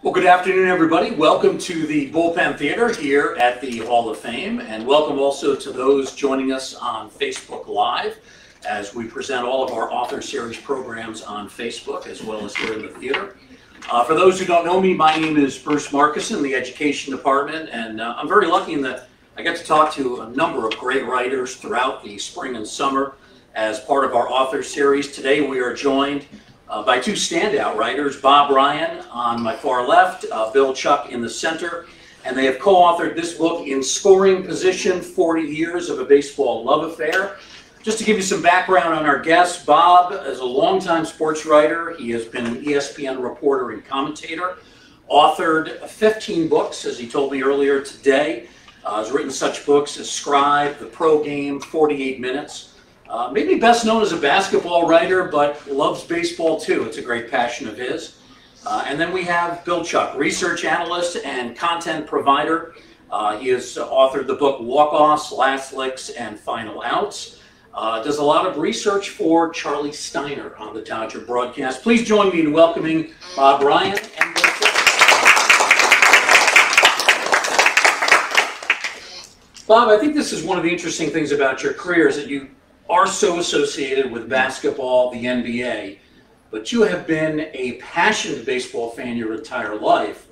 Well, good afternoon, everybody. Welcome to the Bullpen Theater here at the Hall of Fame, and welcome also to those joining us on Facebook Live as we present all of our author series programs on Facebook as well as here in the theater. For those who don't know me, my name is Bruce Marcus in the Education Department, and I'm very lucky in that I get to talk to a number of great writers throughout the spring and summer as part of our author series. Today we are joined by two standout writers, Bob Ryan on my far left, Bill Chuck in the center, and they have co-authored this book, In Scoring Position, 40 Years of a Baseball Love Affair. Just to give you some background on our guest, Bob is a longtime sports writer. He has been an ESPN reporter and commentator, authored 15 books, as he told me earlier today. Has written such books as Scribe, The Pro Game, 48 Minutes. Maybe best known as a basketball writer, but loves baseball too. It's a great passion of his. And then we have Bill Chuck, research analyst and content provider. He has authored the book Walk-Offs, Last Licks, and Final Outs. Does a lot of research for Charlie Steiner on the Dodger broadcast. Please join me in welcoming Bob Ryan and Bill Chuck. Bob, I think this is one of the interesting things about your career is that you are so associated with basketball, the NBA, but you have been a passionate baseball fan your entire life,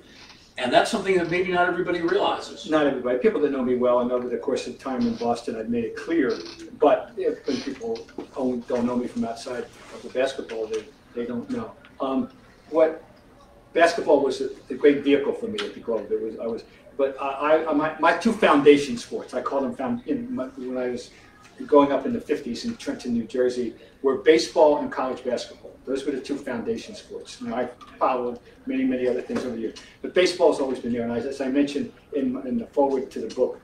and that's something that maybe not everybody realizes. Not everybody. People that know me well, and over the course of time in Boston, I've made it clear, but when people don't know me from outside of the basketball, they don't know. What basketball was a great vehicle for me at the Globe. My two foundation sports, I call them when I was growing up in the 50s in Trenton, New Jersey, were baseball and college basketball. Those were the two foundation sports. I followed many other things over the years. But baseball has always been there. And as I mentioned in the foreword to the book,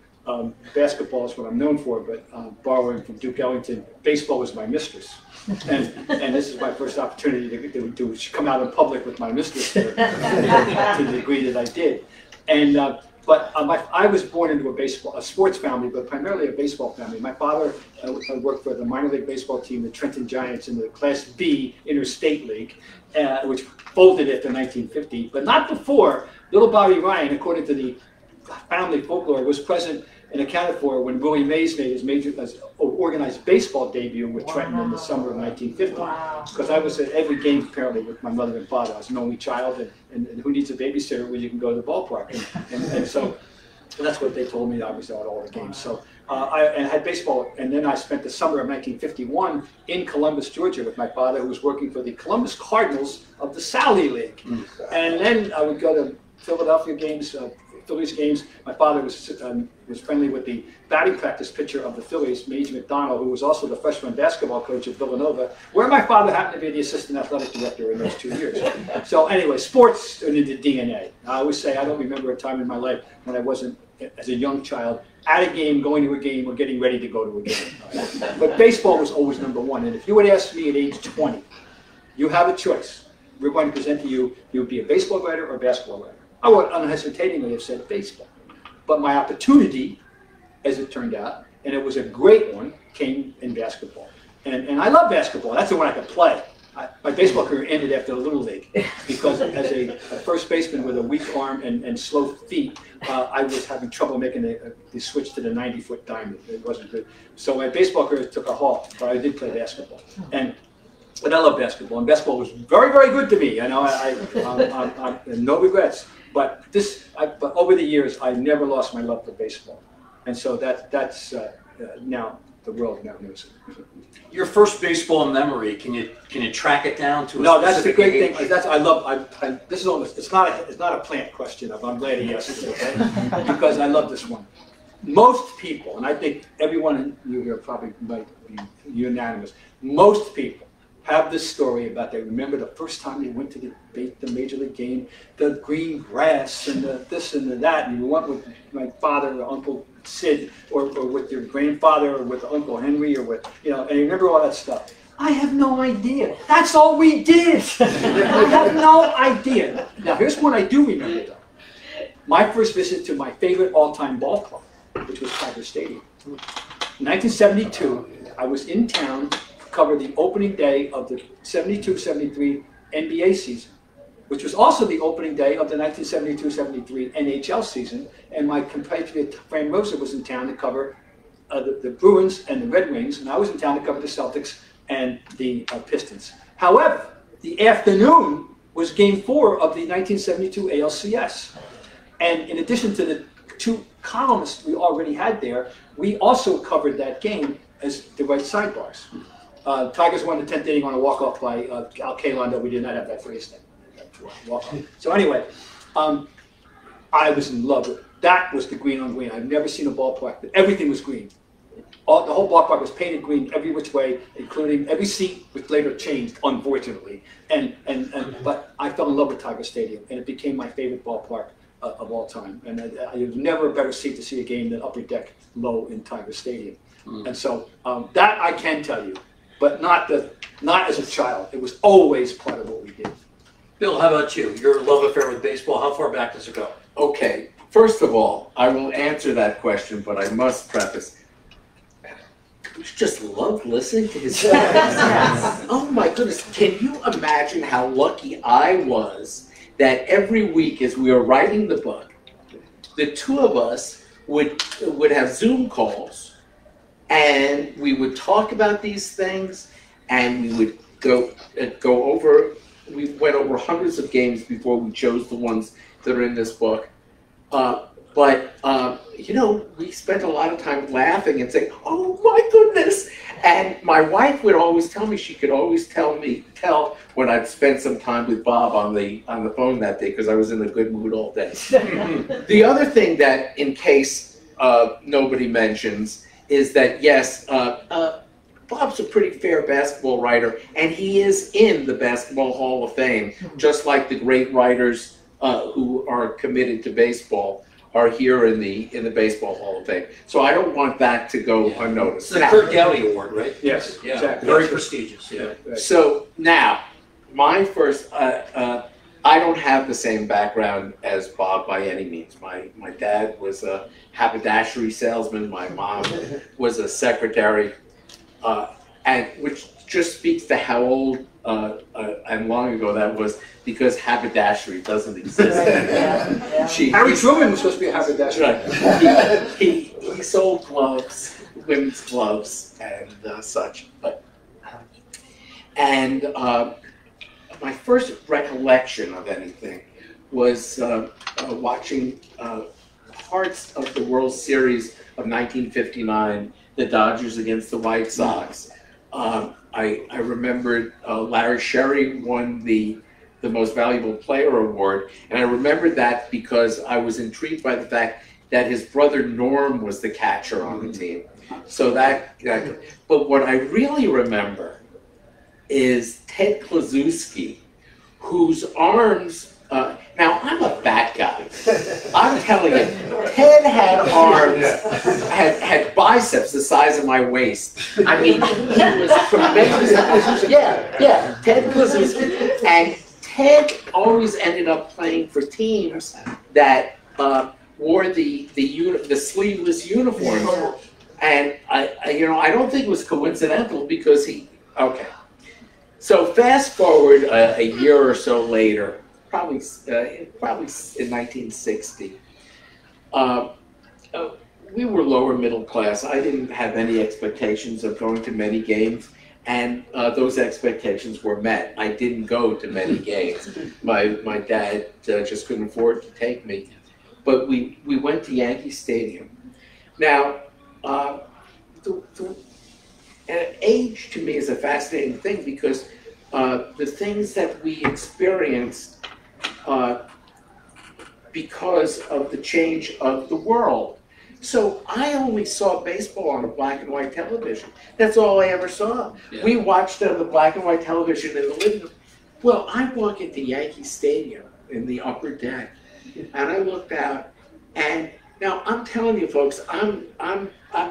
basketball is what I'm known for, but borrowing from Duke Ellington, baseball was my mistress. And this is my first opportunity to come out in public with my mistress to the degree that I did. And But I was born into a sports family, but primarily a baseball family. My father worked for the minor league baseball team, the Trenton Giants, in the Class B Interstate League, which folded after 1950, but not before. Little Bobby Ryan, according to the family folklore, was present and accounted for when Willie Mays made his organized baseball debut with Trenton in the summer of 1950. Because I was at every game apparently with my mother and father. I was an only child, and who needs a babysitter when you can go to the ballpark? And so that's what they told me. I was at all the games. So I had baseball, and then I spent the summer of 1951 in Columbus, Georgia, with my father, who was working for the Columbus Cardinals of the Sally League. And then I would go to Philadelphia games. Phillies games. My father was friendly with the batting practice pitcher of the Phillies, Major McDonald, who was also the freshman basketball coach at Villanova, where my father happened to be the assistant athletic director in those 2 years. So anyway, sports are in the DNA. I always say I don't remember a time in my life when I wasn't, as a young child, at a game, going to a game, or getting ready to go to a game. But baseball was always number one. And if you would ask me at age 20, you have a choice. We're going to present to you, you would be a baseball writer or a basketball writer. I would unhesitatingly have said baseball. But my opportunity, as it turned out, and it was a great one, came in basketball. And I love basketball. That's the one I could play. My baseball career ended after the Little League because as a first baseman with a weak arm and slow feet, I was having trouble making the switch to the 90-foot diamond. It wasn't good. So my baseball career took a halt, but I did play basketball. But I love basketball, and basketball was very good to me. I no regrets. But over the years, I never lost my love for baseball, and so that's now the world now knows it. Your first baseball memory, can you track it down to a No, that's the great age? thing. This is almost it's not a plant question. I'm glad he asked it, okay? Because I love this one. Most people, and I think everyone you here probably might be unanimous. Most people have this story about they remember the first time they went to the major league game, the green grass and the this and the that, and you went with my father or Uncle Sid or with your grandfather or with Uncle Henry or with, and you remember all that stuff. I have no idea. That's all we did. I have no idea. Now here's what I do remember though. My first visit to my favorite all-time ball club, which was Tiger Stadium. In 1972, I was in town to cover the opening day of the 72-73 NBA season which was also the opening day of the 1972-73 NHL season. And my compatriot Fran Rosa was in town to cover the Bruins and the Red Wings, and I was in town to cover the Celtics and the Pistons. However, the afternoon was Game 4 of the 1972 ALCS. And in addition to the 2 columnists we already had there, we also covered that game as the right sidebars. Tigers won the 10th inning on a walk-off by Al Kalon, though we did not have that phrase then. So anyway, I was in love with it. That was the green on green. I've never seen a ballpark, but everything was green. The whole ballpark was painted green every which way, including every seat, which later changed, unfortunately. But I fell in love with Tiger Stadium, and it became my favorite ballpark of all time. And there's never a better seat to see a game than upper deck low in Tiger Stadium. And so that I can tell you, but not as a child. It was always part of what we did. Bill, how about you? Your love affair with baseball, how far back does it go? Okay, first of all, I will answer that question, but I must preface. I just loved listening to his stories. Oh my goodness, can you imagine how lucky I was that every week as we were writing the book, the 2 of us would have Zoom calls, and we would talk about these things, and we would go over. We went over hundreds of games before we chose the ones that are in this book. You know, we spent a lot of time laughing and saying, "Oh my goodness!" And my wife would always tell me, she could always tell when I'd spent some time with Bob on the phone that day because I was in a good mood all day. The other thing that, in case nobody mentions, is that yes, Bob's a pretty fair basketball writer, and he is in the Basketball Hall of Fame, just like the great writers who are committed to baseball are here in the Baseball Hall of Fame. So I don't want that to go unnoticed. It's the Kurt Gowdy Award, right? Yes, yeah, exactly. Very prestigious. Yeah. Right. So now, my first, I don't have the same background as Bob by any means. My dad was a haberdashery salesman. My mom was a secretary, and which just speaks to how old and long ago that was, because haberdashery doesn't exist anymore. Harry Truman was supposed to be a haberdashery. Right. He sold gloves, women's gloves, and such. My first recollection of anything was watching parts of the World Series of 1959, the Dodgers against the White Sox. I remembered Larry Sherry won the Most Valuable Player Award, and I remembered that because I was intrigued by the fact that his brother Norm was the catcher on the team. So but what I really remember is Ted Kluszewski, whose arms, now I'm a fat guy. I'm telling you, Ted had arms, had biceps the size of my waist. I mean, he was tremendous. Yeah, Ted Kluszewski. And Ted always ended up playing for teams that wore the sleeveless uniforms. And I don't think it was coincidental because So fast forward a year or so later, probably in 1960. We were lower middle class. I didn't have any expectations of going to many games, and those expectations were met. I didn't go to many games. My dad just couldn't afford to take me. But we went to Yankee Stadium. Now, age to me is a fascinating thing because the things that we experienced because of the change of the world. So I only saw baseball on a black and white television. That's all I ever saw. Yeah. We watched it on the black and white television in the living room. Well, I walk into Yankee Stadium in the upper deck, and I looked out, and now I'm telling you, folks, I'm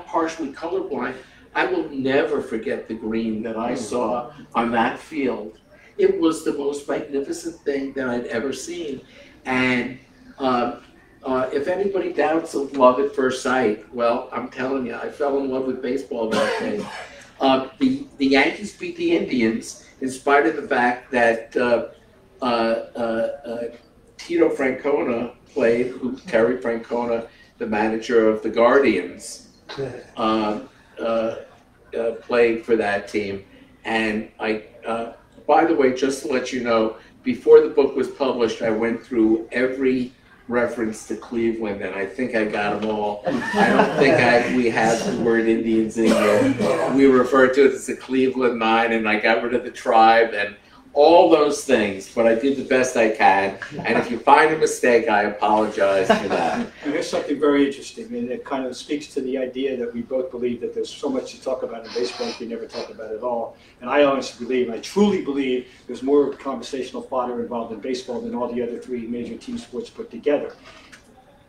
partially colorblind. I will never forget the green that I saw on that field. It was the most magnificent thing that I'd ever seen. And if anybody doubts of love at first sight, well, I'm telling you, I fell in love with baseball that day. The Yankees beat the Indians in spite of the fact that Tito Francona played, Terry Francona, the manager of the Guardians, played for that team. And by the way, just to let you know, before the book was published, I went through every reference to Cleveland, and I think I got them all. I don't think we had the word Indians in here. We referred to it as the Cleveland Nine, and I got rid of the tribe and all those things, but I did the best I can. And if you find a mistake, I apologize for that. And here's something very interesting, and it kind of speaks to the idea that we both believe that there's so much to talk about in baseball that we never talk about at all. And I honestly believe, and I truly believe, there's more conversational fodder involved in baseball than all the other three major team sports put together.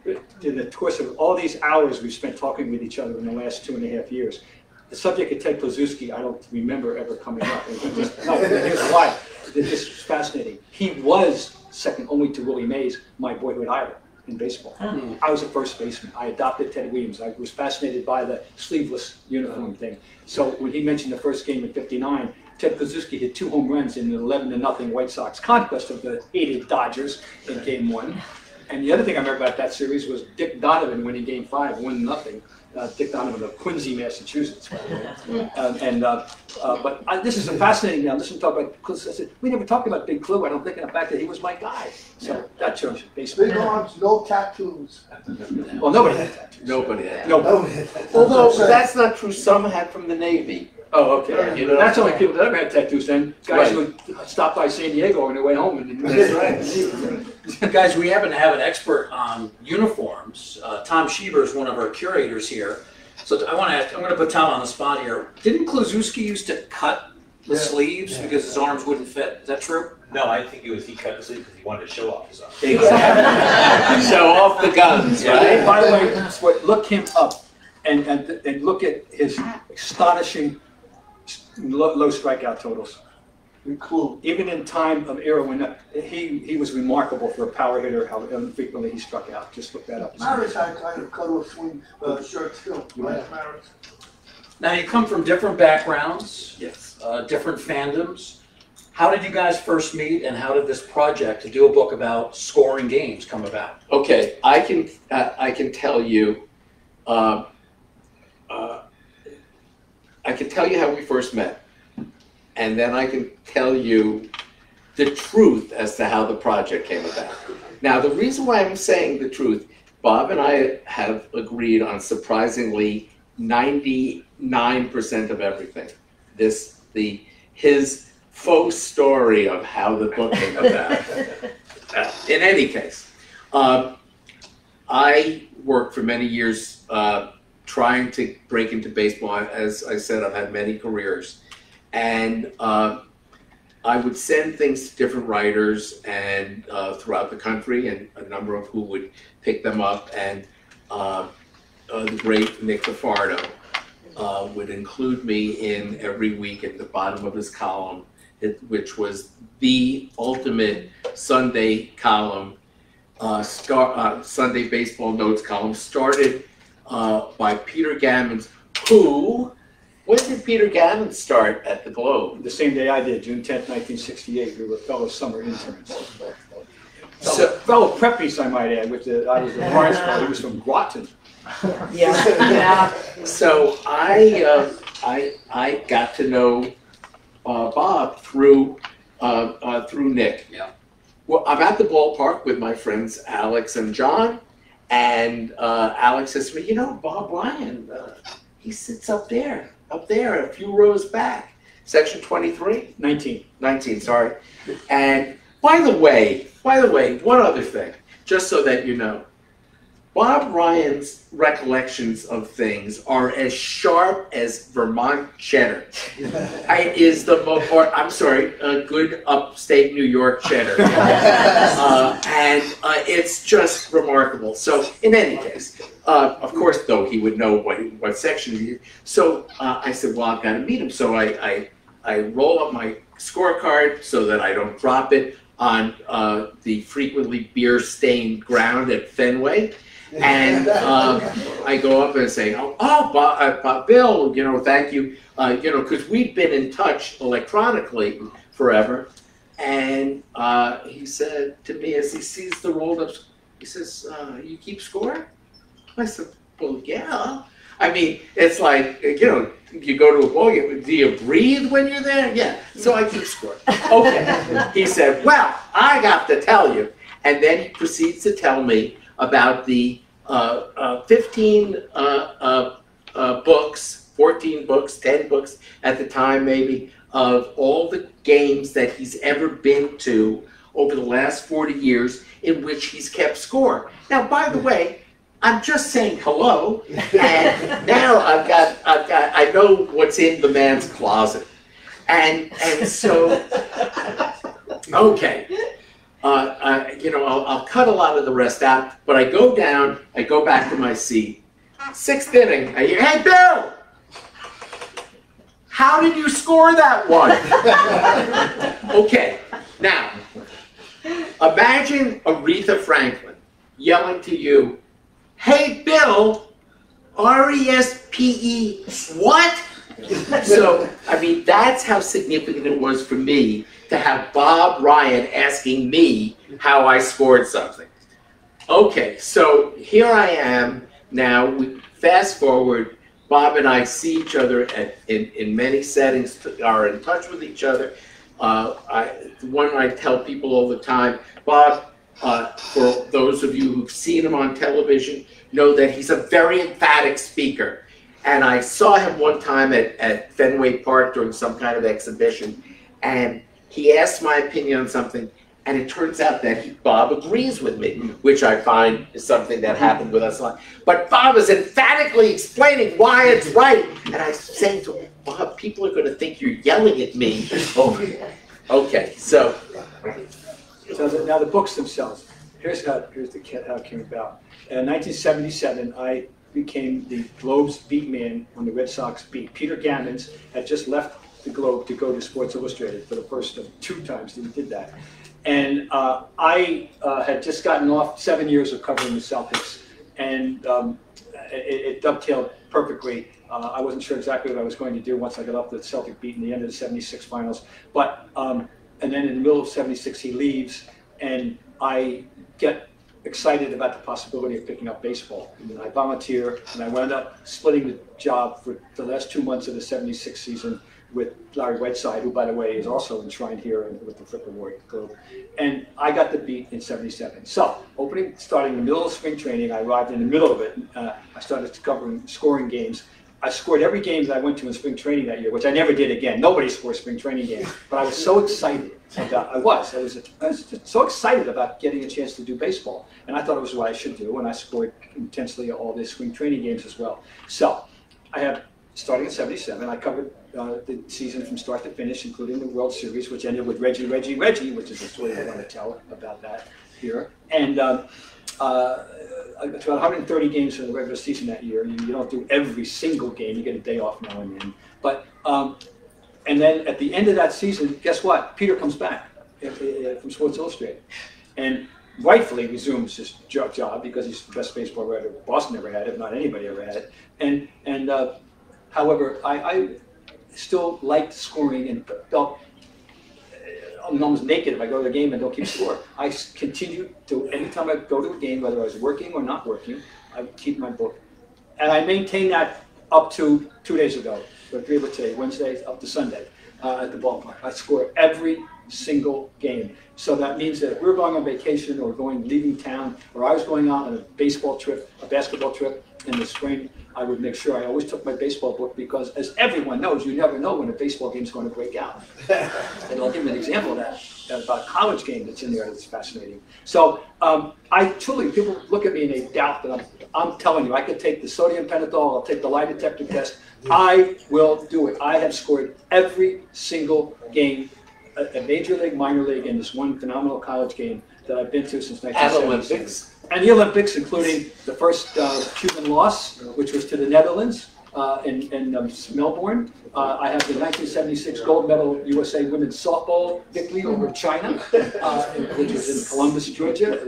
In the course of all these hours we've spent talking with each other in the last 2.5 years, the subject of Ted Kluszewski, I don't remember ever coming up. No, here's why. This is fascinating. He was second only to Willie Mays, my boyhood idol in baseball. I was a first baseman. I adopted Ted Williams. I was fascinated by the sleeveless uniform thing. So when he mentioned the first game in '59, Ted Kluszewski hit 2 home runs in an 11-0 White Sox conquest of the hated Dodgers in Game 1. And the other thing I remember about that series was Dick Donovan winning Game 5, 1-0. Dick Donovan of Quincy, Massachusetts, by the way. But this is a fascinating. Now, listen, talk about. I said we never talked about Big Clue. I don't think in the fact that he was my guy. So that shows baseball. Big arms, no tattoos. Well, nobody had tattoos. Nobody had. Nobody. Although that's not true. Some had from the Navy. Oh, okay. You know, that's only people that ever had tattoos. Then guys Right. who would stop by San Diego on their way home. That's right. Guys, we happen to have an expert on uniforms. Tom Schieber is one of our curators here. So I want to ask, I'm going to put Tom on the spot here. Didn't Kluszewski used to cut the sleeves because his arms wouldn't fit? Is that true? No, I think he cut the sleeve because he wanted to show off his arms. Exactly. Show off the guns, right? By the way, look him up and look at his astonishing low strikeout totals. Cool. Even in time of era when he was remarkable for a power hitter, how infrequently he struck out. Just look that up. Maris had kind of cut-off swing shirt too. Right, Maris? Now, you come from different backgrounds, Yes. different fandoms. How did you guys first meet, and how did this project to do a book about scoring games come about? Okay, I can tell you. I can tell you how we first met. And then I can tell you the truth as to how the project came about. Now, the reason why I'm saying the truth, Bob and I have agreed on surprisingly 99% of everything. His faux story of how the book came about. In any case, I worked for many years trying to break into baseball. As I said, I've had many careers. And I would send things to different writers and throughout the country, and a number of who would pick them up. And the great Nick DeFardo would include me in every week at the bottom of his column, which was the ultimate Sunday column, Sunday baseball notes column, started by Peter Gammons, who. When did Peter Gammon start at the Globe? The same day I did, June 10th, 1968. We were fellow summer interns. Fellow preppies, I might add, which I was in Lawrenceville. He was from Groton. Yeah. So I got to know Bob through Nick. Yeah. Well, I'm at the ballpark with my friends Alex and John, and Alex says to me, "You know, Bob Ryan, he sits up there, a few rows back, section 23, 19, sorry." And by the way, one other thing, just so that you know, Bob Ryan's recollections of things are as sharp as Vermont cheddar. It is the most, a good upstate New York cheddar. And it's just remarkable. So in any case, of course, though, he would know what section he is. So I said, well, I've got to meet him. So I roll up my scorecard so that I don't drop it on the frequently beer-stained ground at Fenway. And I go up and say, Bob, Bill, thank you, because we'd been in touch electronically forever. And he said to me as he sees the rolled up, he says, "You keep score?" I said, "Well, yeah." I mean, it's like, you know, you go to a ball game, do you breathe when you're there? Yeah, so I keep score. Okay. He said, "Well, I got to tell you." And then he proceeds to tell me about the 15 books, 14 books, 10 books at the time maybe, of all the games that he's ever been to over the last 40 years in which he's kept score. Now, by the way, I'm just saying hello, and now I know what's in the man's closet. And so, okay. You know, I'll cut a lot of the rest out, but I go down, I go back to my seat. 6th inning, I hear, "Hey, Bill, how did you score that one?" Okay, now, imagine Aretha Franklin yelling to you, "Hey, Bill, R-E-S-P-E, what?" So, I mean, that's how significant it was for me to have Bob Ryan asking me how I scored something. Okay, so here I am now. We fast forward. Bob and I see each other in many settings, are in touch with each other. One I tell people all the time, Bob, for those of you who've seen him on television, know that he's a very emphatic speaker. And I saw him one time at Fenway Park during some kind of exhibition, and he asked my opinion on something, and it turns out that Bob agrees with me, which I find is something that happened with us a lot. But Bob is emphatically explaining why it's right, and I say to him, "Bob, people are going to think you're yelling at me." Okay, so now the books themselves. Here's how it came about. In 1977, I became the Globe's beat man on the Red Sox beat. Peter Gammons had just left the Globe to go to Sports Illustrated for the first of 2 times that he did that. And I had just gotten off 7 years of covering the Celtics, and it dovetailed perfectly. I wasn't sure exactly what I was going to do once I got off the Celtic beat in the end of the '76 finals. But and then in the middle of '76 he leaves, and I get excited about the possibility of picking up baseball. And I volunteer, and I wound up splitting the job for the last 2 months of the '76 season with Larry Whiteside, who, by the way, is also enshrined here with the Fripp Award Globe. And I got the beat in '77. So, starting in the middle of spring training, I arrived in the middle of it. I started covering scoring games. I scored every game that I went to in spring training that year, which I never did again. Nobody scores spring training games. But I was so excited. I was just so excited about getting a chance to do baseball. And I thought it was what I should do, and I scored intensely all the spring training games as well. So, starting in '77, I covered the season from start to finish, including the World Series, which ended with Reggie, which is a story I want to tell about that here. And it's about 130 games for the regular season that year. You don't do every single game. You get a day off now and then. But and then at the end of that season, guess what? Peter comes back from Sports Illustrated, and rightfully resumes his job because he's the best baseball writer Boston ever had, if not anybody ever had. And however, I still liked scoring and felt I'm almost naked if I go to a game and don't keep score. I continue to, anytime I go to a game, whether I was working or not working, I keep my book. And I maintain that up to 2 days ago, or 3 of it today, Wednesday up to Sunday at the ballpark. I score every single game. So that means that if we're going on vacation or leaving town, or I was going out on a baseball trip, a basketball trip in the spring, I would make sure I always took my baseball book because, as everyone knows, you never know when a baseball game is going to break out. And I'll give you an example of that about a college game that's in there that's fascinating. So I truly, people look at me and they doubt that I'm telling you, I could take the sodium pentothal, I'll take the lie detector test, I will do it. I have scored every single game, a major league, minor league, and this one phenomenal college game that I've been to since 1976. Olympics. And the Olympics, including the first Cuban loss, which was to the Netherlands in Melbourne. I have the 1976 gold medal USA women's softball victory over China, which was in Columbus, Georgia.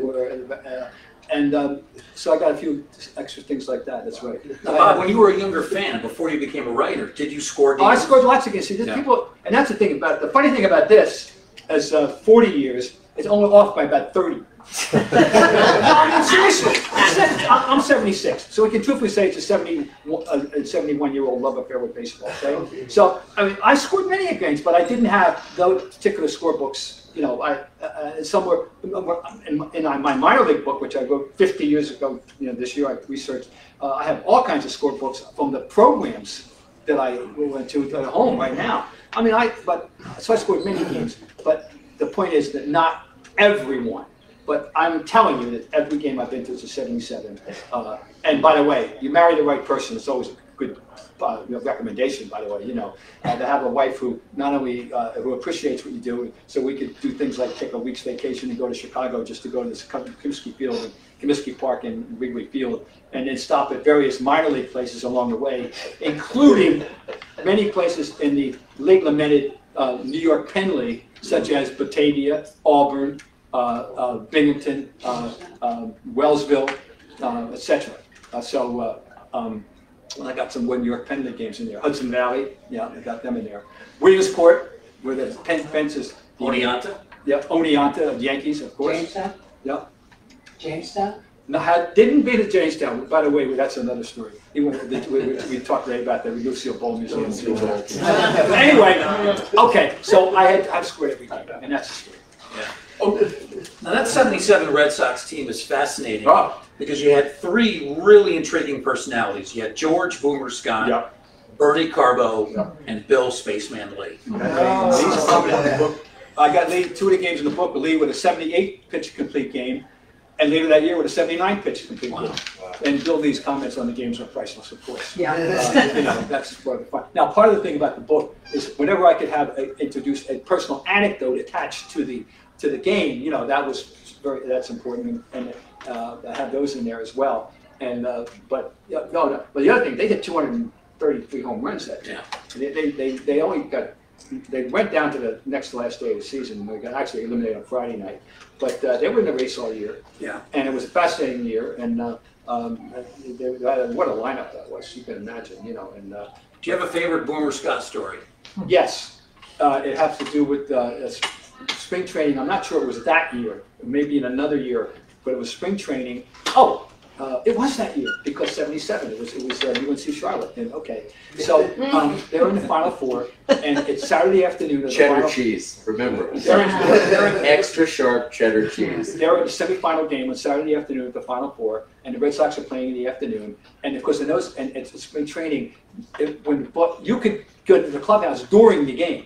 So I got a few extra things like that. That's right. Bob, when you were a younger fan, before you became a writer, did you score games? I scored lots of games. See, people, and that's the thing about the funny thing about this as 40 years, it's only off by about 30. No, I mean, seriously, I'm 76, so we can truthfully say it's a 71-year-old love affair with baseball. Okay? So, I mean, I scored many games, but I didn't have those particular scorebooks. You know, somewhere in my minor league book, which I wrote 50 years ago, you know, this year I researched, I have all kinds of scorebooks from the programs that I went to at home right now. I mean, so I scored many games, but the point is that not everyone. But I'm telling you that every game I've been to is a 77. And by the way, you marry the right person, it's always a good recommendation, by the way, you know, to have a wife who not only who appreciates what you do, so we could do things like take a week's vacation and go to Chicago just to go to this Comiskey Field and Comiskey Park and Wrigley Field, and then stop at various minor league places along the way, including many places in the late-lamented New York Penn League, such as Batavia, Auburn, Binghamton, Wellsville, etc. I got some New York Penn League games in there. Hudson Valley, yeah, I got them in there. Williamsport, where the Penn fences. Oneonta? Yeah, Oneonta, Yankees, of course. Jamestown? Yeah. Jamestown? No, didn't beat at Jamestown. By the way, that's another story. We talked today about the Lucille Bowl Museum. But anyway, okay, so I've scored every game, and that's the story. Yeah. Oh, now that 77 Red Sox team is fascinating because you had three really intriguing personalities. You had George Boomer Scott, Bernie Carbo, and Bill Spaceman Lee. I got Lee, 2 of the games in the book, but Lee with a 78 pitch complete game, and later that year with a 79 pitch complete game. And Bill Lee's comments on the games are priceless, of course. Yeah. You know, that's part of the fun. Now, part of the thing about the book is whenever I could have introduce a personal anecdote attached to the game, you know, that's important, and I have those in there as well. And but the other thing, they hit 233 home runs that year. Yeah. They went down to the last day of the season. They got actually eliminated on Friday night, but they were in the race all year. Yeah. And it was a fascinating year, and what a lineup that was. You can imagine, you know. And do you have a favorite Boomer Scott story? Yes, it has to do with spring training. I'm not sure it was that year, maybe in another year, but it was spring training. Oh, it was that year because 77. It was UNC Charlotte. And okay, so they were in the Final Four, and it's Saturday afternoon. Cheddar cheese, remember. Extra sharp cheddar cheese. They're in the semifinal game on Saturday afternoon at the Final Four, and the Red Sox are playing in the afternoon. And of course, and it's spring training. You could go to the clubhouse during the game.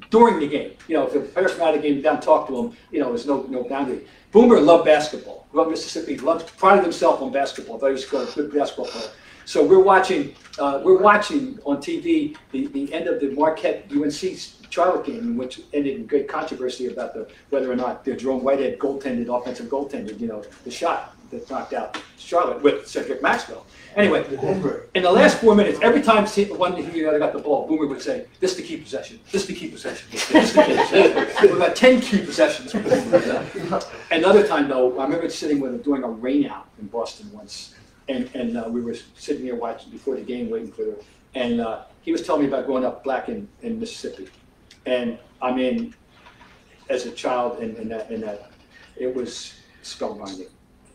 During the game, you know, if the players from out of the game down talk to them, you know, there's no boundary. Boomer loved basketball. Loved Mississippi. Prided himself on basketball. Thought he was a good basketball player. So we're watching on TV the end of the Marquette UNC Charlotte game, which ended in great controversy about whether or not the Jerome Whitehead offensive goaltended, you know, the shot that knocked out Charlotte with Cedric Maxwell. Anyway, in the last 4 minutes, every time one of the other got the ball, Boomer would say, "This to keep possession. This to keep possession. This to keep possession." About 10 key possessions. Another time, though, I remember sitting with him doing a rain out in Boston once, and we were sitting here watching before the game, waiting for and he was telling me about growing up black in Mississippi, and I mean, as a child, in that it was spellbinding.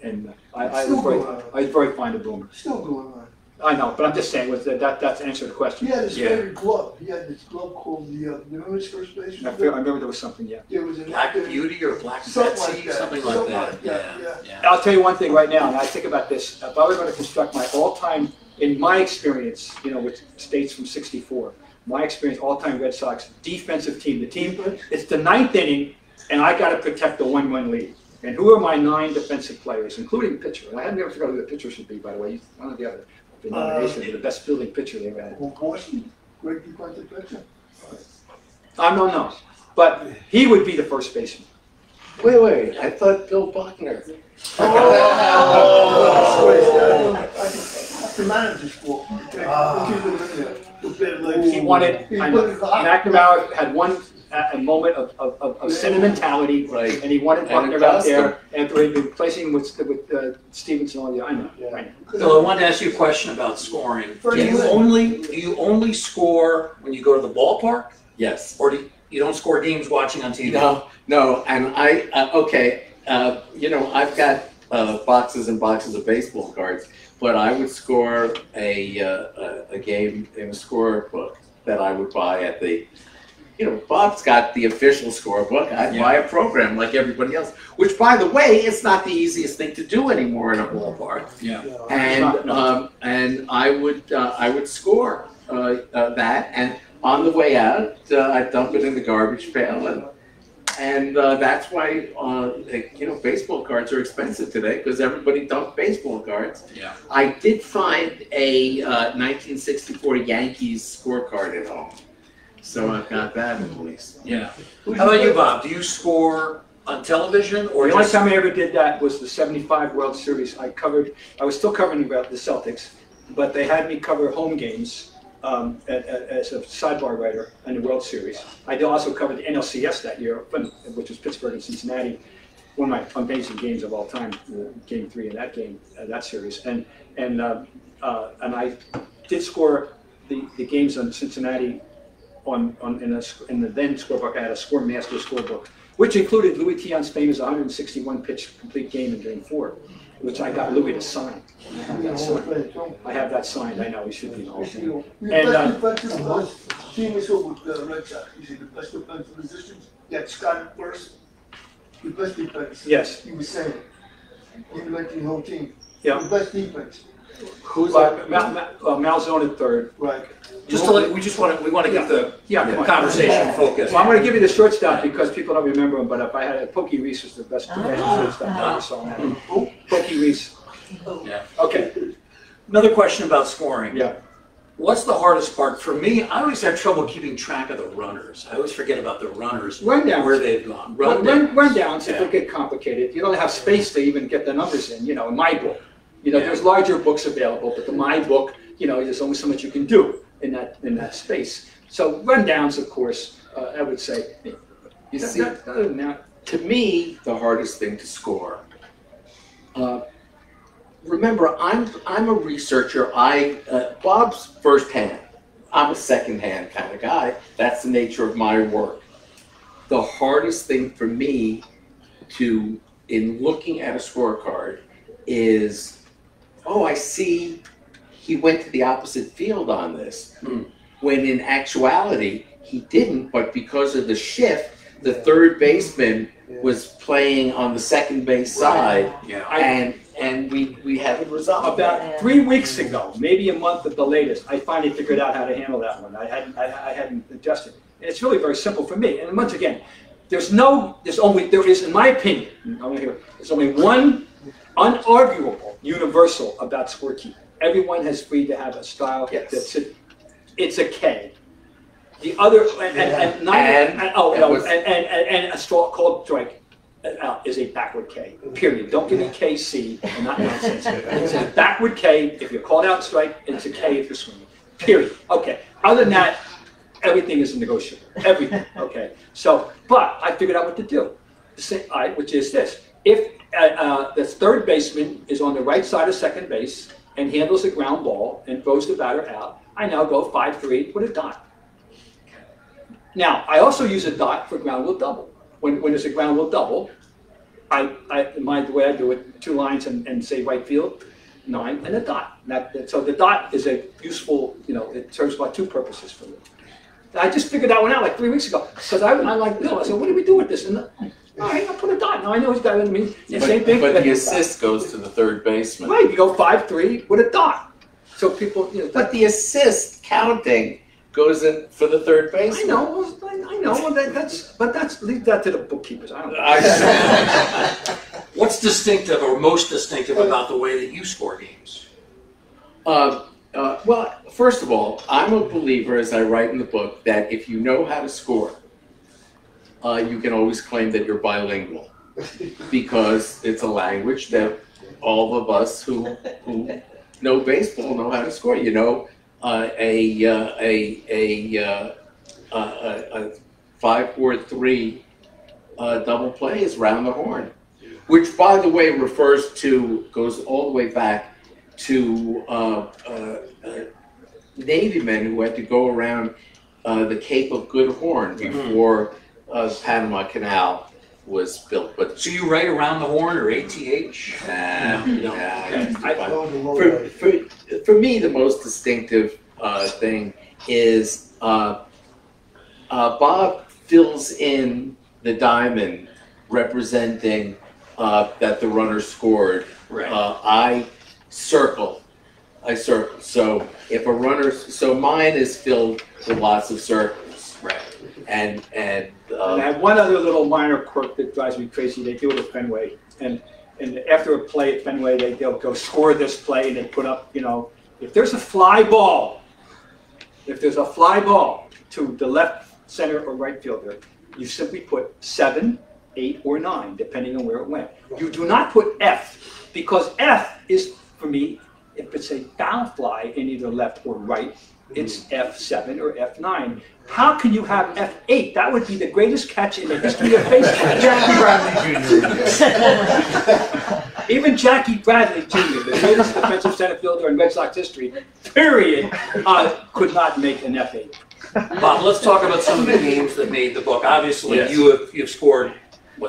And I was very fond of Boomer. Still going on. I know, but I'm just saying that's answered the question. He had his favorite glove. He had this glove called the, you remember his first base? I remember there was something, yeah. It was Black Beauty or Black Betsy, something like that. Yeah. I'll tell you one thing right now, and I think about this. If I were going to construct my all-time, in my experience, you know, which states from '64, my experience, all-time Red Sox defensive team. The team, it's the 9th inning, and I got to protect the 1-1 lead. And who are my 9 defensive players, including the pitcher? And I have never forgotten who the pitcher should be, by the way. He's one of the other nominations for the best fielding pitcher they ever had. Well, Boston, great defensive pitcher. I don't know, but he would be the first baseman. Wait, I thought Bill Buckner. That's the manager's fault. He wanted, McNamara had one a moment of sentimentality, right. And he wanted Buckner out there after he'd been placing with Stevenson all year. I know. So I wanted to ask you a question about scoring. Do you only score when you go to the ballpark? Yes. Or do You don't score games watching on TV. No, and I've got boxes and boxes of baseball cards, but I would score a game in a scorebook that I would buy at the. Bob's got the official scorebook. I'd buy a program like everybody else, which, by the way, it's not the easiest thing to do anymore in a ballpark. Yeah. And I would score that, and on the way out, I'd dump it in the garbage pail, and that's why baseball cards are expensive today, because everybody dumped baseball cards. Yeah. I did find a 1964 Yankees scorecard at home. So I've got that at least. Yeah. How about you, Bob? Do you score on television or the only time I ever did that was the '75 World Series. I was still covering about the Celtics, but they had me cover home games as a sidebar writer in the World Series. I also covered the NLCS that year, which was Pittsburgh and Cincinnati, one of my amazing games of all time, Game 3 in that game, that series. And I did score the games on Cincinnati in the then scorebook. I had a Score Master scorebook, which included Louis Tion's famous 161 pitch complete game in Game 4, which I got Louis to sign. I have that signed. I know he should be in the Hall of Fame. And team is over with the Red Sox. You see the best defensive positions. You got Scott first. The best defense. Yes. He was saying. Inventing the whole team. Yeah. The best defense. Who's Malzone at third. Right. We want to get the conversation focused. Well, I'm going to give you the shortstop because people don't remember him, but if I had Pokey Reese was the best shortstop I ever saw. Pokey Reese. Yeah. Okay. Another question about scoring. Yeah. What's the hardest part? For me, I always have trouble keeping track of the runners. I always forget about the runners, Rundowns. where they've gone. Rundowns, if they get complicated. You don't have space to even get the numbers in, in my book. There's larger books available, but my book, there's only so much you can do in that space. So rundowns, of course, I would say. You see, to me, the hardest thing to score. Remember, I'm a researcher. Bob's first hand. I'm a second hand kind of guy. That's the nature of my work. The hardest thing for me in looking at a scorecard is, I see he went to the opposite field on this. When in actuality, he didn't, but because of the shift, the third baseman was playing on the second base side, and we haven't resolved about 3 weeks ago, maybe a month at the latest, I finally figured out how to handle that one. I hadn't adjusted. And it's really very simple for me. And once again, there is, in my opinion, there's only one unarguable universal about scorekeeping. Everyone has free to have a style. Yes. It's a K. The other and a straw called strike is a backward K. Period. Don't give me KC and not nonsense. It's a backward K if you're called out strike. It's a K if you're swinging. Period. Okay. Other than that, everything is negotiable. Everything. Okay. So, but I figured out what to do. Which is this: if the third baseman is on the right side of second base and handles a ground ball and throws the batter out, I now go 5-3 with a dot. Now, I also use a dot for ground rule double. When there's a ground rule double, the way I do it, 2 lines and say right field, 9, and a dot. So the dot is a useful, it serves about 2 purposes for me. I just figured that one out like 3 weeks ago because I like Bill. I said, what do we do with this? And all right, I'll put a dot. Now I know he's got it. Same thing. But the assist goes to the third baseman. Right, you go 5-3 with a dot. So people, But the assist counting goes in for the third baseman. I know. Leave that to the bookkeepers. I don't know. What's distinctive or most distinctive about the way that you score games? Well, first of all, I'm a believer, as I write in the book, that if you know how to score, you can always claim that you're bilingual, because it's a language that all of us who know baseball know how to score. A 5-4-3 double play is round the horn, which, by the way, goes all the way back to Navy men who had to go around the Cape of Good Horn before the Panama Canal was built. But So you write around the horn or ATH? For me, the most distinctive thing is Bob fills in the diamond representing that the runner scored. Right. I circle. So if a runner, so mine is filled with lots of circles. Right. And I have one other little minor quirk that drives me crazy. They do it at Fenway, and after a play at Fenway, they'll go score this play, and they put up, if there's a fly ball to the left center or right fielder, you simply put 7, 8, or 9, depending on where it went. You do not put F, because F is, for me, if it's a foul fly in either left or right, it's F7 or F9. How can you have F8? That would be the greatest catch in the history of baseball. Jackie Bradley Jr. Even Jackie Bradley Jr., the greatest defensive center fielder in Red Sox history, period, could not make an F8. Bob, let's talk about some of the games that made the book. Obviously, Yes. you've scored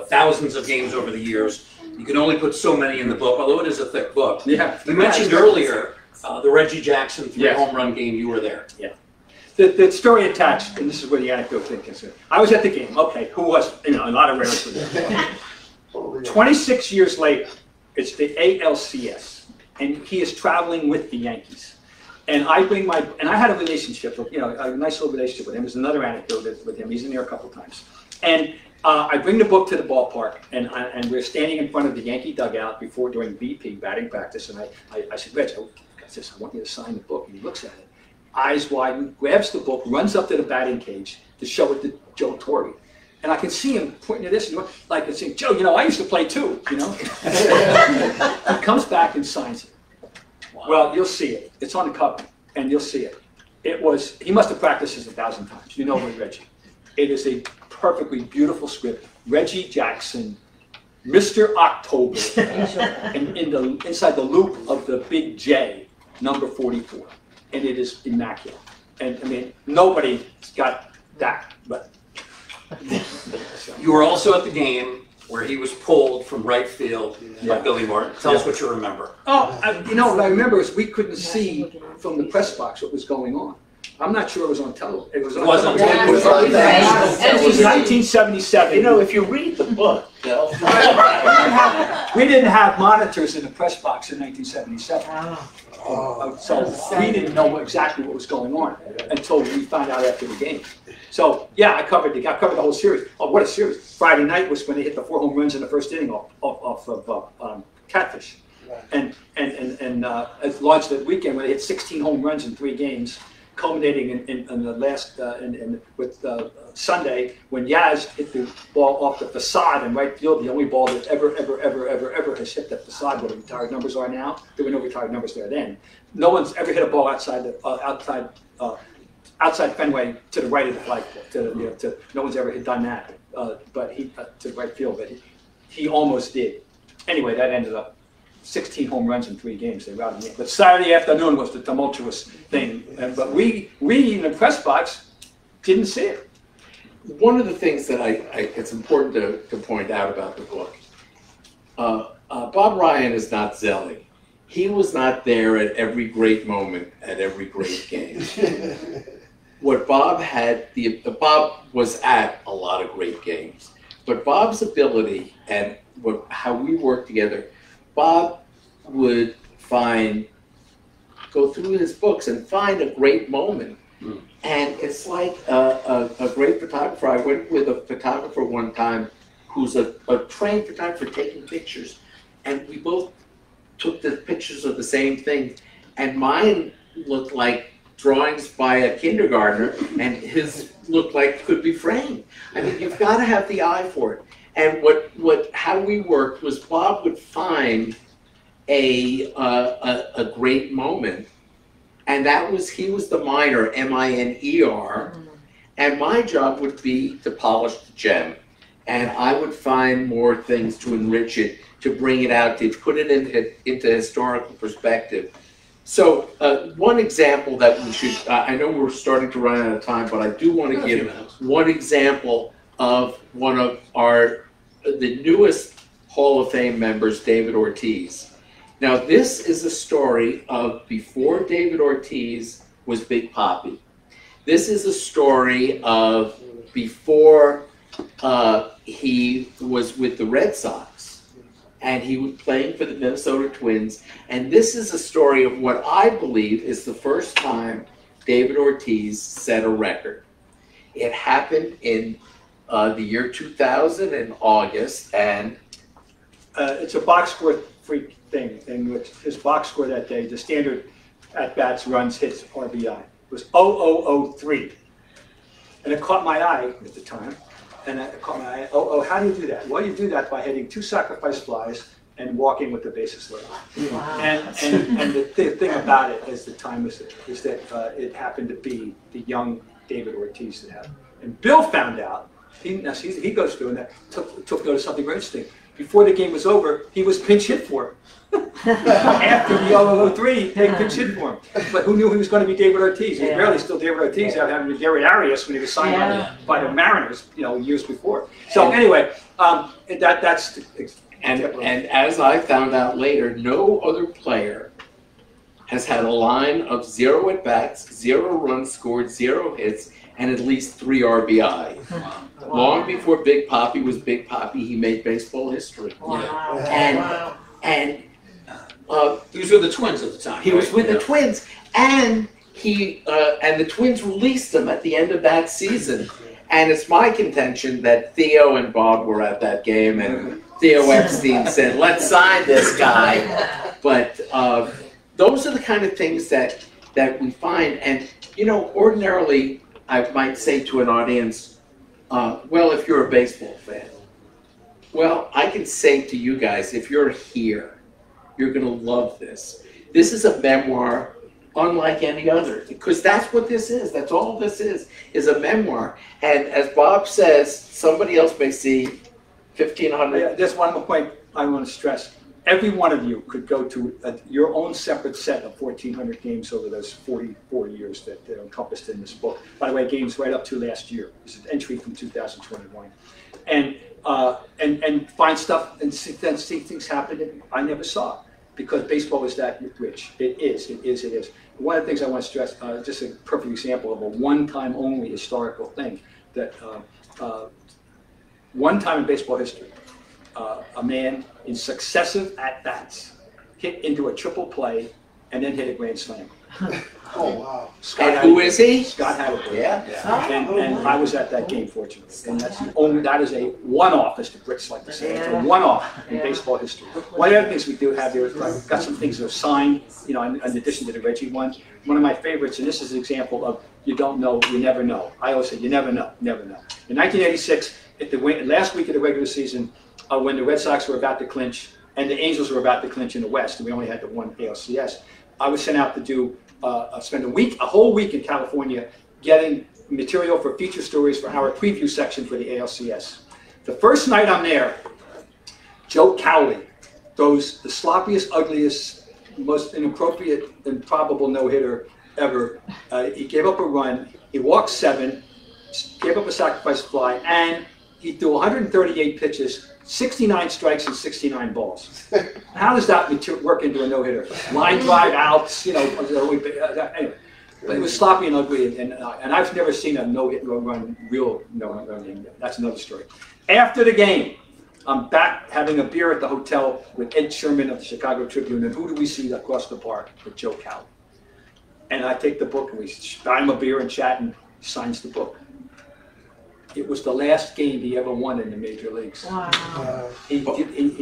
thousands of games over the years. You can only put so many in the book, although it is a thick book. Yeah. You mentioned earlier the Reggie Jackson 3 Yes. home run game. You were there. Yeah. The story attached, and this is where the anecdote thing is. I was at the game. Okay, who was? A lot of rarity there. 26 years later, it's the ALCS, and he is traveling with the Yankees. And I had a relationship, a nice little relationship with him. There's another anecdote with him. He's in there a couple times. And I bring the book to the ballpark, and we're standing in front of the Yankee dugout during BP batting practice, and I said, Reg, I want you to sign the book. And he looks at it, eyes widen, grabs the book, runs up to the batting cage to show it to Joe Torre. And I can see him pointing to this, and saying, Joe, I used to play too, He comes back and signs it. Wow. Well, you'll see it. It's on the cover, and you'll see it. He must have practiced this 1,000 times. With Reggie. It is a perfectly beautiful script. Reggie Jackson, Mr. October, and inside the loop of the big J, number 44. And it is immaculate. And nobody's got that, but. You were also at the game where he was pulled from right field by Billy Martin. Tell us what you remember. Oh, what I remember is we couldn't see from the press box what was going on. I'm not sure it was on television. It was on television. It was on television. It was 1977. if you read the book, they'll We didn't have monitors in the press box in 1977. So we didn't know exactly what was going on until we found out after the game. So yeah, I covered the whole series. Oh, what a series! Friday night was when they hit the 4 home runs in the first inning off of Catfish, and it launched the weekend when they hit 16 home runs in 3 games, culminating in the last with Sunday when Yaz hit the ball off the facade in right field, the only ball that ever has hit the facade. What the retired numbers are now. There were no retired numbers there then. No one's ever hit a ball outside Fenway to the right of the flagpole. No one's ever done that. But he to right field, but he almost did. Anyway, that ended up 16 home runs in 3 games. They routed me. But Saturday afternoon was the tumultuous thing. But we in the press box didn't see it. One of the things that it's important to point out about the book, Bob Ryan is not Zelly. He was not there at every great moment, at every great game. What Bob had, Bob was at a lot of great games, but Bob's ability and how we worked together, Bob would go through his books and find a great moment. And it's like a great photographer. I went with a photographer one time who's a trained photographer taking pictures, and we both took the pictures of the same thing, and mine looked like drawings by a kindergartner, and his looked like could be framed. I mean, you've got to have the eye for it. And how we worked was Bob would find a great moment, and he was the miner, M-I-N-E-R, and my job would be to polish the gem, and I would find more things to enrich it, to bring it out, to put it into historical perspective, So one example that we should, I know we're starting to run out of time, but I do want to give one example of one of the newest Hall of Fame members, David Ortiz. Now this is a story of before David Ortiz was Big Papi. This is a story of before he was with the Red Sox, and he was playing for the Minnesota Twins. And this is a story of what I believe is the first time David Ortiz set a record. It happened in the year 2000 in August, and it's a box score freak thing, in which his box score that day, the standard at-bats, runs, hits, RBI, was 0003. And it caught my eye at the time. And it caught my eye, how do you do that? Well, you do that by hitting 2 sacrifice flies and walking with the bases loaded. Wow. And the thing about it is the time is that it happened to be the young David Ortiz that happened. And Bill found out, he goes through and that took notice of something very interesting. Before the game was over, he was pinch hit for him. After the 003, they pinch hit for him. But who knew he was going to be David Ortiz? He was barely still David Ortiz after having been Gary Arias when he was signed by the Mariners, years before. So anyway, that's and as I found out later, no other player has had a line of 0 at-bats, 0 runs scored, 0 hits, and at least 3 RBI. Wow. Long before Big Papi was Big Papi, he made baseball history. Wow. And he was with the Twins at the time. He was with the Twins, and the Twins released him at the end of that season. And it's my contention that Theo and Bob were at that game, and Theo Epstein said, "Let's sign this guy." But those are the kind of things that we find. And ordinarily, I might say to an audience, well, if you're a baseball fan, well, I can say to you guys, if you're here, you're going to love this. This is a memoir unlike any other, because that's what this is. That's all this is a memoir. And as Bob says, somebody else may see 1,500. There's one more point I want to stress. Every one of you could go to your own separate set of 1,400 games over those 44 years that are encompassed in this book. By the way, games right up to last year. This is an entry from 2021. And find stuff and see things happen that I never saw, because baseball is that rich. It is. One of the things I want to stress, just a perfect example of a one-time only historical thing, that one time in baseball history, a man in successive at-bats hit into a triple play and then hit a grand slam. Oh, wow. And who is he? Scott Haddaway. Yeah. And I was at that game, fortunately. And that is a one-off, as the Brits like to say. It's a one-off in baseball history. One of the other things we do have here is I've got some things that are signed, in addition to the Reggie one. One of my favorites, and this is an example of you don't know, you never know. I always say you never know, never know. In 1986, at the last week of the regular season, when the Red Sox were about to clinch and the Angels were about to clinch in the West, and we only had the one ALCS, I was sent out to do spend a whole week in California getting material for feature stories for our preview section for the ALCS. The first night I'm there, Joe Cowley throws the sloppiest, ugliest, most inappropriate, improbable no-hitter ever. He gave up a run, he walked 7, gave up a sacrifice fly, and he threw 138 pitches, 69 strikes and 69 balls. How does that work into a no-hitter? Line drive outs, anyway. But it was sloppy and ugly, and I've never seen a no-hit run, real no-run. That's another story. After the game, I'm back having a beer at the hotel with Ed Sherman of the Chicago Tribune, and who do we see across the bar? With Joe Cowley. And I take the book, and we buy him a beer and chat, and he signs the book. It was the last game he ever won in the major leagues. Wow.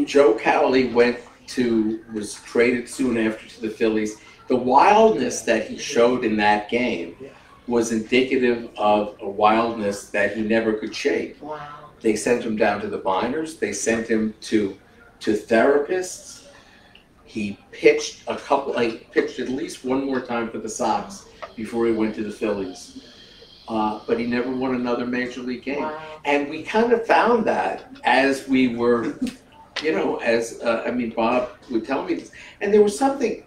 Joe Cowley was traded soon after to the Phillies. The wildness that he showed in that game was indicative of a wildness that he never could shake. Wow. They sent him down to the minors. They sent him to therapists. He pitched pitched at least one more time for the Sox before he went to the Phillies. But he never won another major league game. Wow. And we kind of found that as we were, Bob would tell me this. And there was something,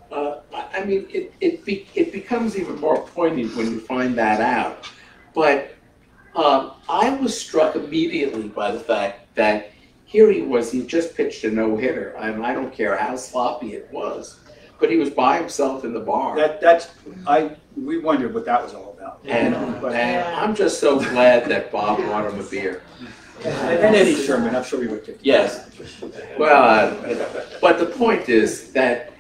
I mean, it becomes even more poignant when you find that out. But I was struck immediately by the fact that here he was, he just pitched a no-hitter. I don't care how sloppy it was, but he was by himself in the bar. We wondered what that was all about. And I'm just so glad that Bob brought him a beer. And Eddie Sherman, I'm sure he would take. Yes. Well, but the point is that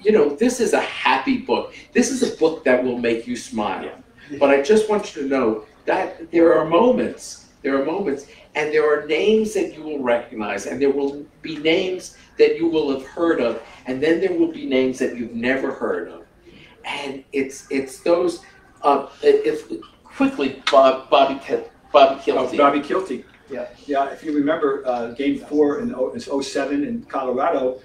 you know, this is a happy book. This is a book that will make you smile. But I just want you to know that there are moments, and there are names that you will recognize, and there will be names that you will have heard of, and then there will be names that you've never heard of. And it's those, quickly, Bobby Kilty. Bobby Kilty. Yeah. If you remember, Game 4 in 07 in Colorado,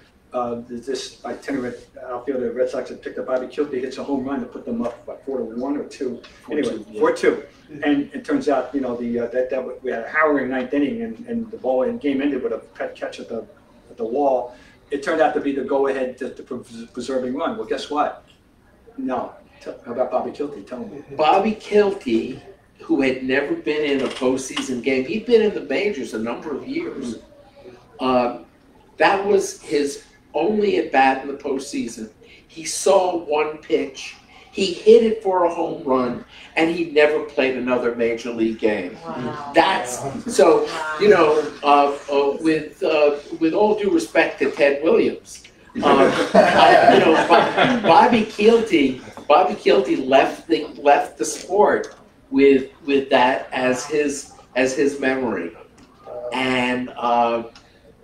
this itinerant outfielder, Red Sox had picked up Bobby Kilty, hits a home run to put them up, what, 4-1 or 2? Anyway, 4-2. And it turns out, you know, we had a harrowing ninth inning, and the ball in game ended with a pet catch at the wall. It turned out to be the go-ahead to preserving run. Well, guess what? No. How about Bobby Kilty? Tell me. Bobby Kilty, who had never been in a postseason game, he'd been in the majors a number of years. That was his only at bat in the postseason. He saw one pitch, he hit it for a home run, and he never played another major league game. Wow. That's so. You know, with all due respect to Ted Williams, Bobby Kilty left the sport with that as his memory, and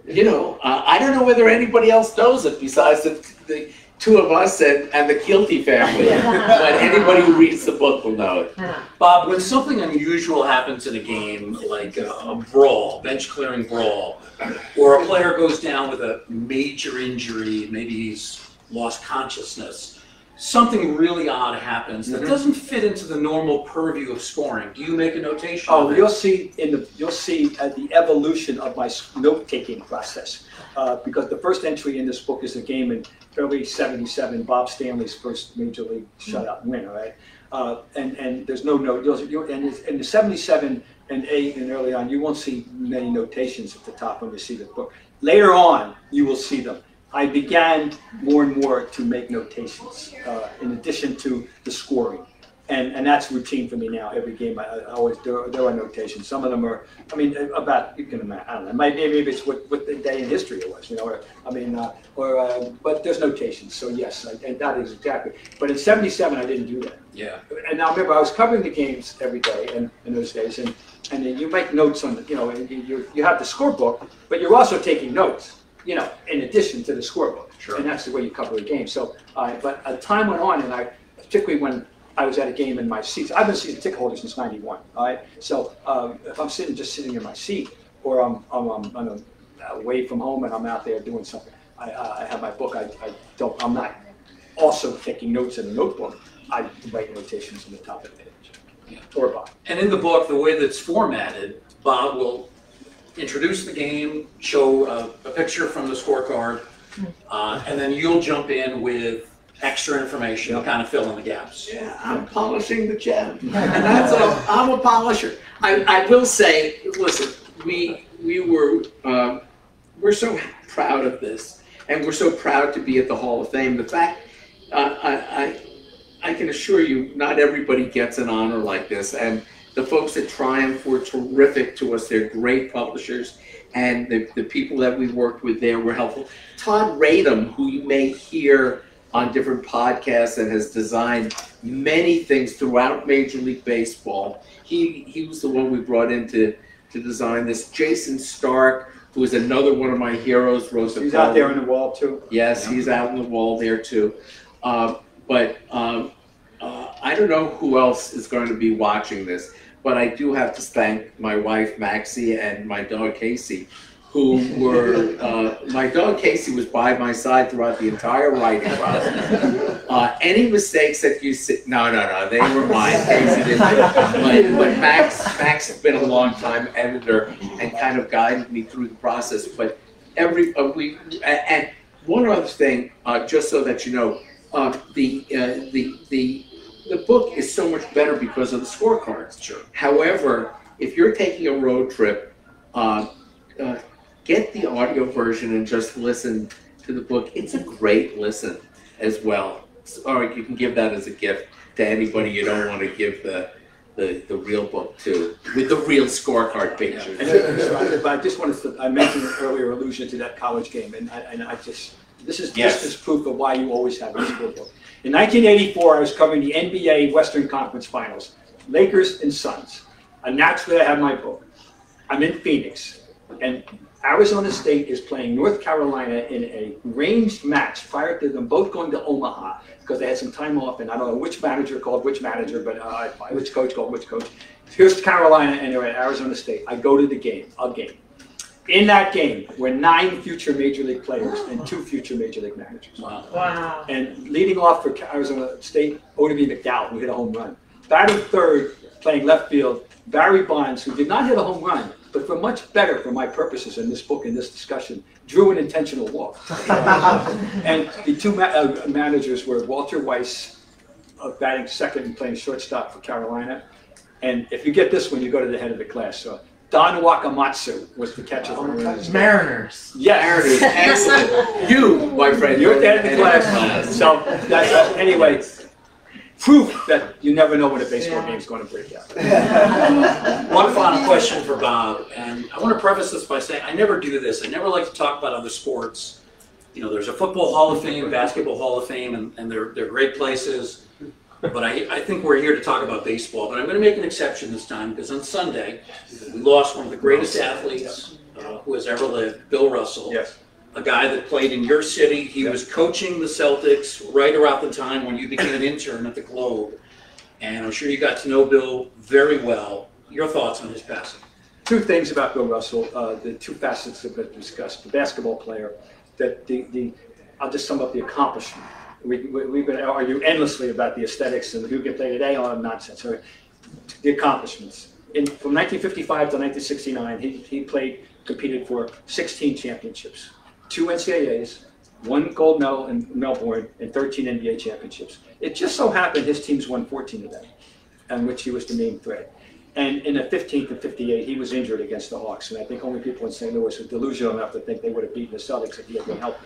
you know, I don't know whether anybody else knows it besides the two of us and the Kilty family, but anybody who reads the book will know it. Bob, when something unusual happens in a game, like a brawl, bench clearing brawl, or a player goes down with a major injury, maybe he's lost consciousness, something really odd happens that doesn't fit into the normal purview of scoring. Do you make a notation? Oh, you'll see the evolution of my note-taking process, because the first entry in this book is a game in early '77, Bob Stanley's first major league shutout win. All right, and there's no note. And in the '77 and '8 and early on, you won't see many notations at the top when you see the book. Later on, you will see them. I began more and more to make notations in addition to the scoring, and that's routine for me now. Every game, I always there are notations. Some of them are, I mean, about, you can imagine, I don't know, maybe it's what the day in history it was, you know, but there's notations. So yes, and that is exactly. But in '77, I didn't do that. Yeah. And now remember, I was covering the games every day, and in those days, and then you make notes on, you know, you have the scorebook, but you're also taking notes, you know, in addition to the scorebook. Sure. And that's the way you cover a game. So, but as time went on, and particularly when I was at a game in my seats, I've been a season ticket holder since '91. All right. So if I'm just sitting in my seat, or I'm away from home and I'm out there doing something, I have my book. I'm not also taking notes in a notebook. I write notations on the top of the page, or bottom. And in the book, the way that's formatted, Bob will introduce the game, show a picture from the scorecard, and then you'll jump in with extra information, kind of fill in the gaps. Yeah, I'm polishing the gem, and that's all. I'm a polisher. I will say, listen, we're so proud of this, and we're so proud to be at the Hall of Fame. The fact, I can assure you, not everybody gets an honor like this, and the folks at Triumph were terrific to us. They're great publishers, and the people that we worked with there were helpful. Todd Radom, who you may hear on different podcasts and has designed many things throughout Major League Baseball, he was the one we brought in to design this. Jason Stark, who is another one of my heroes, wrote the He's out there on the wall too. Yes, he's out on the wall there too. I don't know who else is going to be watching this, but I do have to thank my wife Maxie and my dog Casey, who were, my dog Casey was by my side throughout the entire writing process. Any mistakes that you see, no, they were mine. Casey didn't. But Max has been a long time editor and kind of guided me through the process. But and one other thing, just so that you know, the book is so much better because of the scorecards. Sure. However, if you're taking a road trip, get the audio version and just listen to the book. It's a great listen as well. Or you can give that as a gift to anybody you don't want to give the real book to, with the real scorecard pictures. But I just wanted to, I mentioned an earlier allusion to that college game, and I just, this is proof of why you always have a scorebook. In 1984, I was covering the NBA Western Conference Finals, Lakers and Suns. And that's where I have my book. I'm in Phoenix, and Arizona State is playing North Carolina in a ranged match prior to them both going to Omaha because they had some time off, and I don't know which manager called which manager, but which coach called which coach. Here's Carolina, and they're at Arizona State. I go to the game, In that game were 9 future Major League players and 2 future Major League managers. Wow. And leading off for Arizona State, Ortiz McDowell, who hit a home run. Batting third, playing left field, Barry Bonds, who did not hit a home run, but for much better for my purposes in this book, in this discussion, drew an intentional walk. And the 2 managers were Walter Weiss, batting second and playing shortstop for Carolina. And if you get this one, you go to the head of the class. So Don Wakamatsu was the catcher for Mariners. Mariners. Yes. Mariners, excellent. You, my friend, You're at the head of the class. So that's, anyway, proof that you never know when a baseball game is going to break out. One final question for Bob, and I want to preface this by saying I never do this. I never like to talk about other sports. You know, there's a football Hall of Fame, basketball Hall of Fame, and they're great places. But I think we're here to talk about baseball. But I'm going to make an exception this time because on Sunday we lost one of the greatest athletes who has ever lived, Bill Russell. Yes. A guy that played in your city. He was coaching the Celtics right around the time when you became an intern at the Globe. And I'm sure you got to know Bill very well. Your thoughts on his passing? 2 things about Bill Russell, the 2 facets that we've discussed. The basketball player, that I'll just sum up the accomplishment. We've been arguing endlessly about the aesthetics and who can play today, all that nonsense. So, the accomplishments. From 1955 to 1969, he competed for 16 championships. 2 NCAAs, 1 gold medal in Melbourne, and 13 NBA championships. It just so happened his teams won 14 of them, in which he was the main thread. And in the 15th and 58, he was injured against the Hawks. And I think only people in St. Louis were delusional enough to think they would have beaten the Celtics if he had been healthy.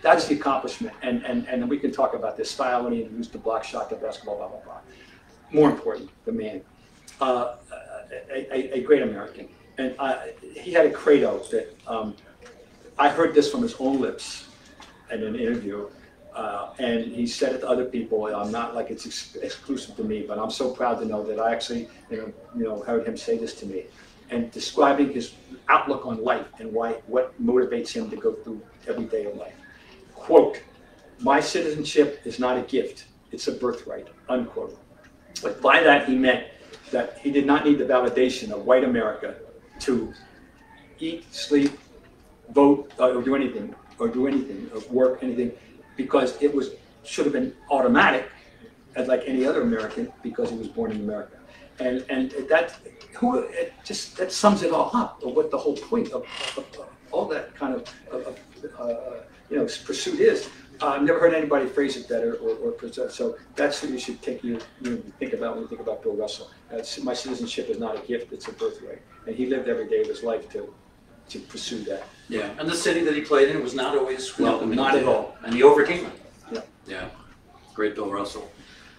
That's the accomplishment. And we can talk about this style when he used the block shot, the basketball, blah, blah, blah. More important, the man. A great American. And he had a credo that I heard this from his own lips in an interview, and he said it to other people. And I'm not like it's exclusive to me, but I'm so proud to know that I actually, heard him say this to me, and describing his outlook on life and what motivates him to go through every day of life. Quote: "My citizenship is not a gift; it's a birthright." Unquote. But by that he meant that he did not need the validation of white America to eat, sleep, vote, or do anything, or work, anything, because it should have been automatic, as like any other American, because he was born in America, and that sums it all up. Of what the whole point of all that kind of pursuit is. I've never heard anybody phrase it better or present. So that's what you should think about when you think about Bill Russell. My citizenship is not a gift; it's a birthright, and he lived every day of his life to pursue that. Yeah, and the city that he played in was not always welcoming. Not at all. And he overcame it. Yeah. Yeah. Great Bill Russell.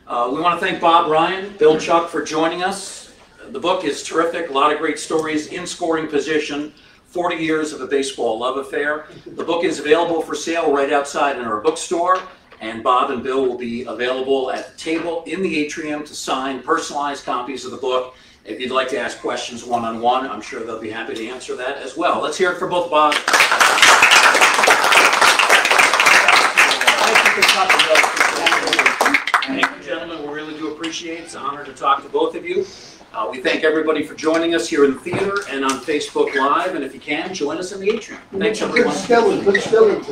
We want to thank Bob Ryan, Bill Chuck for joining us. The book is terrific. A lot of great stories in scoring position. 40 years of a baseball love affair. The book is available for sale right outside in our bookstore, and Bob and Bill will be available at the table in the atrium to sign personalized copies of the book. If you'd like to ask questions one-on-one, I'm sure they'll be happy to answer that as well. Let's hear it for both Bob. Thank you, gentlemen. We really do appreciate it. It's an honor to talk to both of you. We thank everybody for joining us here in the theater and on Facebook Live. And if you can, join us in the atrium. Thanks, everyone. Good spelling.